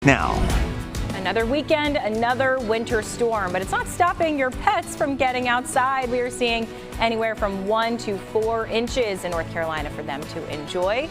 now. Another weekend, another winter storm, but it's not stopping your pets from getting outside. We are seeing anywhere from 1 to 4 inches in North Carolina for them to enjoy.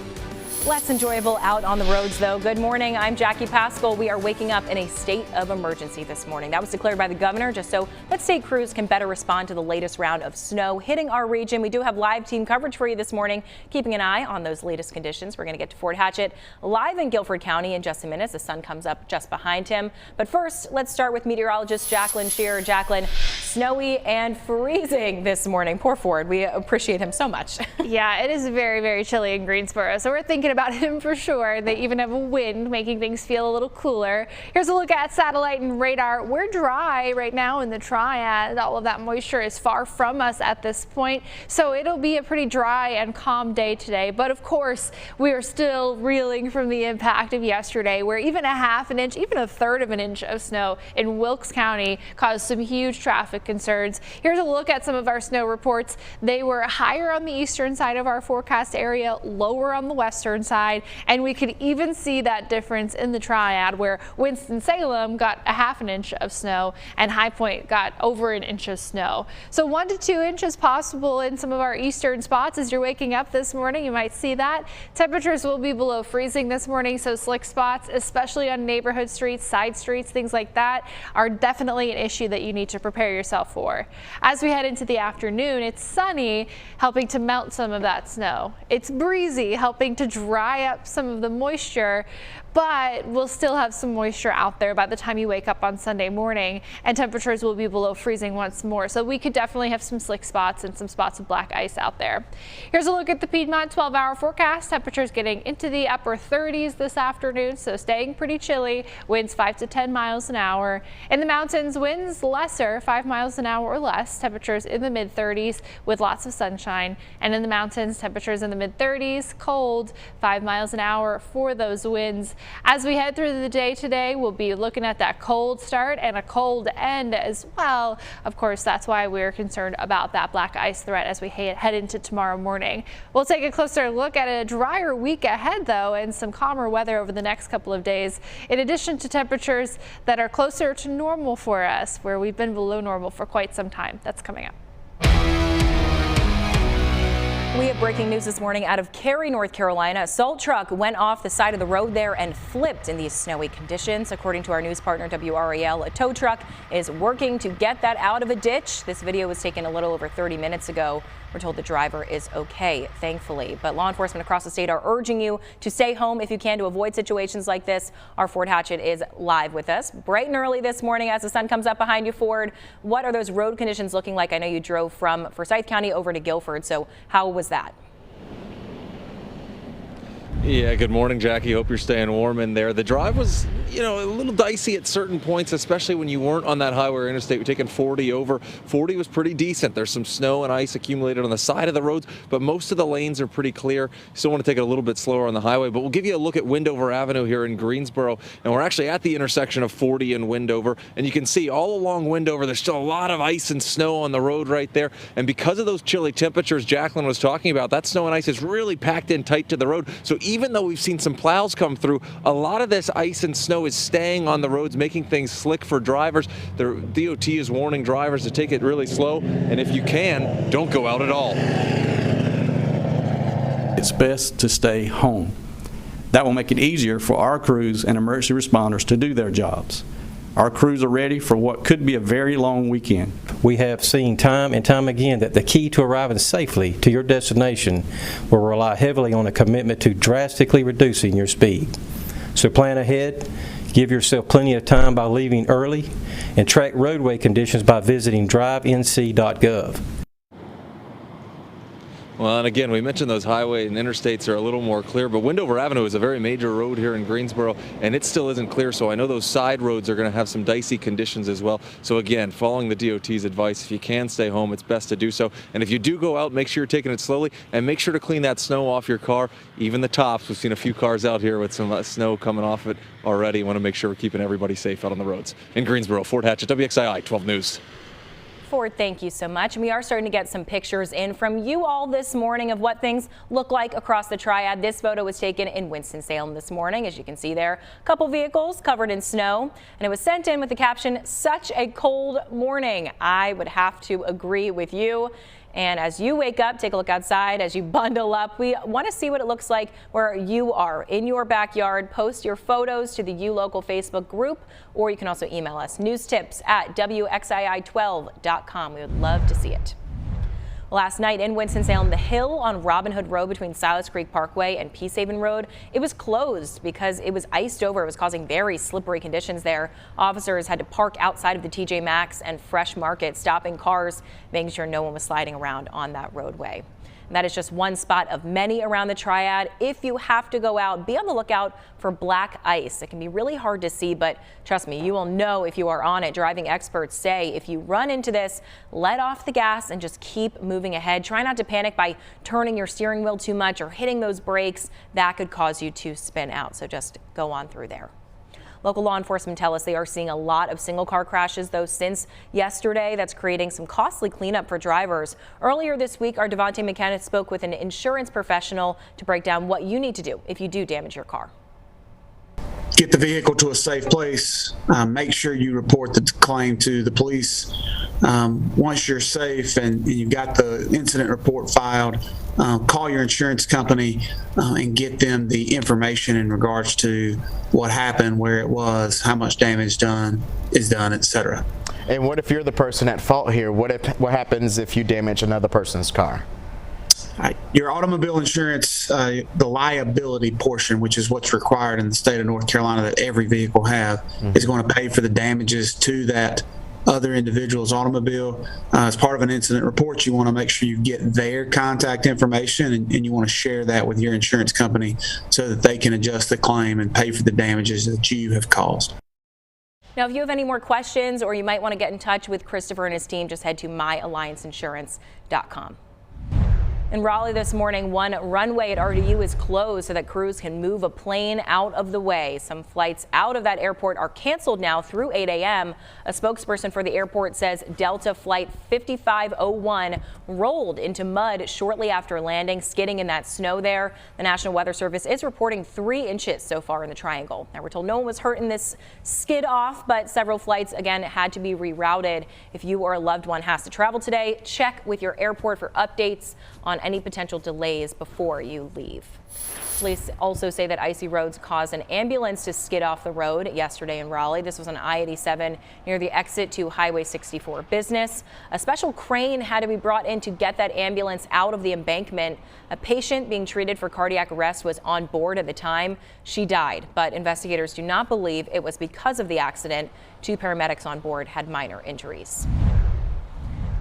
Less enjoyable out on the roads, though. Good morning. I'm Jackie Pascal. We are waking up in a state of emergency this morning. That was declared by the governor just so that state crews can better respond to the latest round of snow hitting our region. We do have live team coverage for you this morning, keeping an eye on those latest conditions. We're going to get to Fort Hatchet live in Guilford County in just a minute. The sun comes up just behind him. But first, let's start with meteorologist Jacqueline Shearer. Jacqueline, snowy and freezing this morning. Poor Ford. We appreciate him so much. Yeah, it is very, very chilly in Greensboro, so we're thinking about him for sure. They even have a wind making things feel a little cooler. Here's a look at satellite and radar. We're dry right now in the Triad. All of that moisture is far from us at this point, so it'll be a pretty dry and calm day today. But of course, we are still reeling from the impact of yesterday, where even a half an inch, even a third of an inch of snow in Wilkes County caused some huge traffic concerns. Here's a look at some of our snow reports. They were higher on the eastern side of our forecast area, lower on the western side, and we could even see that difference in the Triad, where Winston-Salem got a half an inch of snow and High Point got over an inch of snow. So 1 to 2 inches possible in some of our eastern spots as you're waking up this morning. You might see that. Temperatures will be below freezing this morning, so slick spots, especially on neighborhood streets, side streets, things like that, are definitely an issue that you need to prepare yourself for. As we head into the afternoon, it's sunny, helping to melt some of that snow. It's breezy, helping to dry up some of the moisture, but we'll still have some moisture out there by the time you wake up on Sunday morning, and temperatures will be below freezing once more. So we could definitely have some slick spots and some spots of black ice out there. Here's a look at the Piedmont 12-hour forecast. Temperatures getting into the upper 30s this afternoon, so staying pretty chilly. Winds 5 to 10 miles an hour. In the mountains, winds lesser, 5 miles an hour or less. Temperatures in the mid-30s with lots of sunshine. And in the mountains, temperatures in the mid-30s, cold, 5 miles an hour for those winds. As we head through the day today, we'll be looking at that cold start and a cold end as well. Of course, that's why we're concerned about that black ice threat as we head into tomorrow morning. We'll take a closer look at a drier week ahead, though, and some calmer weather over the next couple of days, in addition to temperatures that are closer to normal for us, where we've been below normal for quite some time. That's coming up. We have breaking news this morning out of Cary, North Carolina. A salt truck went off the side of the road there and flipped in these snowy conditions. According to our news partner WRAL, a tow truck is working to get that out of a ditch. This video was taken a little over 30 minutes ago. We're told the driver is okay, thankfully. But law enforcement across the state are urging you to stay home if you can to avoid situations like this. Our Fort Hatchet is live with us bright and early this morning as the sun comes up behind you, Ford. What are those road conditions looking like? I know you drove from Forsyth County over to Guilford, so how was that? Yeah, good morning, Jackie. Hope you're staying warm in there. The drive was, a little dicey at certain points, especially when you weren't on that highway or interstate. We're taking 40 over. 40 was pretty decent. There's some snow and ice accumulated on the side of the roads, but most of the lanes are pretty clear. Still want to take it a little bit slower on the highway, but we'll give you a look at Windover Avenue here in Greensboro, and we're actually at the intersection of 40 and Windover, and you can see all along Windover, there's still a lot of ice and snow on the road right there, and because of those chilly temperatures Jacqueline was talking about, that snow and ice is really packed in tight to the road. So even though we've seen some plows come through, a lot of this ice and snow is staying on the roads, making things slick for drivers. The DOT is warning drivers to take it really slow, and if you can, don't go out at all. It's best to stay home. That will make it easier for our crews and emergency responders to do their jobs. Our crews are ready for what could be a very long weekend. We have seen time and time again that the key to arriving safely to your destination will rely heavily on a commitment to drastically reducing your speed. So plan ahead, give yourself plenty of time by leaving early, and track roadway conditions by visiting drivenc.gov. Well, and again, we mentioned those highway and interstates are a little more clear, but Windover Avenue is a very major road here in Greensboro, and it still isn't clear, so I know those side roads are going to have some dicey conditions as well. So again, following the DOT's advice, if you can stay home, it's best to do so. And if you do go out, make sure you're taking it slowly, and make sure to clean that snow off your car, even the tops. We've seen a few cars out here with some snow coming off it already. Want to make sure we're keeping everybody safe out on the roads. In Greensboro, Fort Hatchet, WXII 12 News. Ford, thank you so much. And we are starting to get some pictures in from you all this morning of what things look like across the Triad. This photo was taken in Winston-Salem this morning. As you can see there, a couple vehicles covered in snow, and it was sent in with the caption, "Such a cold morning." I would have to agree with you. And as you wake up, take a look outside as you bundle up. We want to see what it looks like where you are in your backyard. Post your photos to the U Local Facebook group, or you can also email us newstips@wxii12.com. We would love to see it. Last night in Winston-Salem, the hill on Robin Hood Road between Silas Creek Parkway and Peacehaven Road, it was closed because it was iced over. It was causing very slippery conditions there. Officers had to park outside of the TJ Maxx and Fresh Market, stopping cars, making sure no one was sliding around on that roadway. And that is just one spot of many around the Triad. If you have to go out, be on the lookout for black ice. It can be really hard to see, but trust me, you will know if you are on it. Driving experts say if you run into this, let off the gas and just keep moving ahead. Try not to panic by turning your steering wheel too much or hitting those brakes. That could cause you to spin out. So just go on through there. Local law enforcement tell us they are seeing a lot of single car crashes, though, since yesterday. That's creating some costly cleanup for drivers. Earlier this week, our Devontae McKenna spoke with an insurance professional to break down what you need to do if you do damage your car. Get the vehicle to a safe place. Make sure you report the claim to the police. Once you're safe and you've got the incident report filed, call your insurance company and get them the information in regards to what happened, where it was, how much damage is done, etc. And what if you're the person at fault here? What happens if you damage another person's car? Your automobile insurance, the liability portion, which is what's required in the state of North Carolina that every vehicle have, is going to pay for the damages to that other individual's automobile. As part of an incident report, you want to make sure you get their contact information and you want to share that with your insurance company so that they can adjust the claim and pay for the damages that you have caused. Now, if you have any more questions or you might want to get in touch with Christopher and his team, just head to myallianceinsurance.com. In Raleigh this morning, one runway at RDU is closed so that crews can move a plane out of the way. Some flights out of that airport are canceled now through 8 a.m. A spokesperson for the airport says Delta Flight 5501 rolled into mud shortly after landing, skidding in that snow there. The National Weather Service is reporting 3 inches so far in the Triangle. Now, we're told no one was hurt in this skid off, but several flights again had to be rerouted. If you or a loved one has to travel today, check with your airport for updates on any potential delays before you leave. Police also say that icy roads caused an ambulance to skid off the road yesterday in Raleigh. This was on I-87 near the exit to Highway 64 Business. A special crane had to be brought in to get that ambulance out of the embankment. A patient being treated for cardiac arrest was on board at the time. She died, but investigators do not believe it was because of the accident. 2 paramedics on board had minor injuries.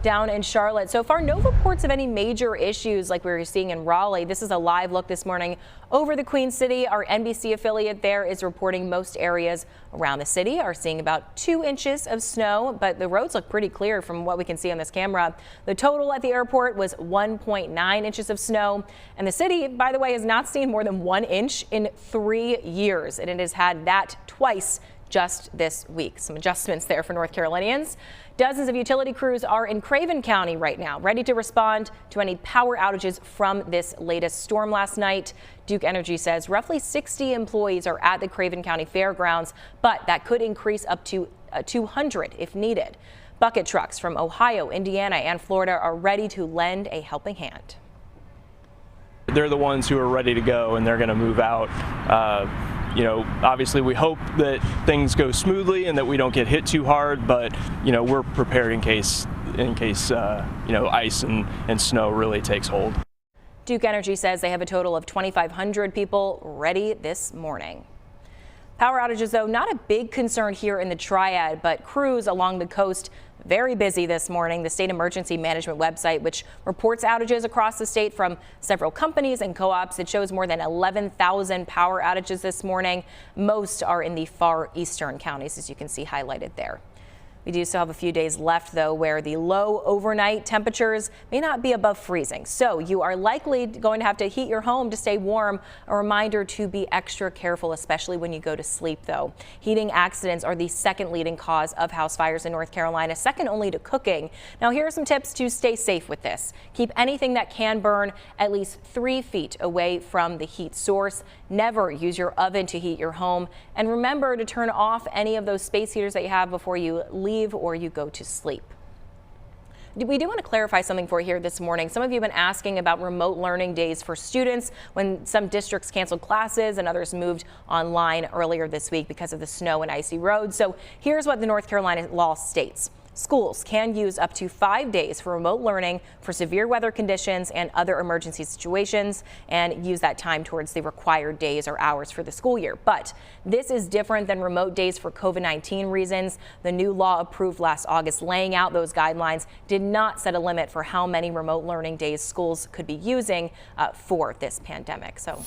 Down in Charlotte, so far no reports of any major issues like we were seeing in Raleigh. This is a live look this morning over the Queen City. Our NBC affiliate there is reporting most areas around the city are seeing about 2 inches of snow, but the roads look pretty clear from what we can see on this camera. The total at the airport was 1.9 inches of snow, and the city, by the way, has not seen more than 1 inch in 3 years, and it has had that twice just this week. Some adjustments there for North Carolinians. Dozens of utility crews are in Craven County right now, ready to respond to any power outages from this latest storm last night. Duke Energy says roughly 60 employees are at the Craven County Fairgrounds, but that could increase up to 200 if needed. Bucket trucks from Ohio, Indiana, and Florida are ready to lend a helping hand. They're the ones who are ready to go, and they're going to move out. You know, obviously we hope that things go smoothly and that we don't get hit too hard, but you know, we're prepared in case you know, ice and snow really takes hold. Duke Energy says they have a total of 2,500 people ready this morning. Power outages, though, not a big concern here in the Triad, but crews along the coast very busy this morning. The State Emergency Management website, which reports outages across the state from several companies and co-ops, it shows more than 11,000 power outages this morning. Most are in the far eastern counties, as you can see highlighted there. We do still have a few days left, though, where the low overnight temperatures may not be above freezing. So you are likely going to have to heat your home to stay warm. A reminder to be extra careful, especially when you go to sleep, though. Heating accidents are the second leading cause of house fires in North Carolina, second only to cooking. Now, here are some tips to stay safe with this. Keep anything that can burn at least 3 feet away from the heat source. Never use your oven to heat your home. And remember to turn off any of those space heaters that you have before you leave or you go to sleep. We do want to clarify something for you here this morning. Some of you have been asking about remote learning days for students when some districts canceled classes and others moved online earlier this week because of the snow and icy roads. So here's what the North Carolina law states. Schools can use up to 5 days for remote learning for severe weather conditions and other emergency situations, and use that time towards the required days or hours for the school year. But this is different than remote days for COVID-19 reasons. The new law approved last August laying out those guidelines did not set a limit for how many remote learning days schools could be using for this pandemic. So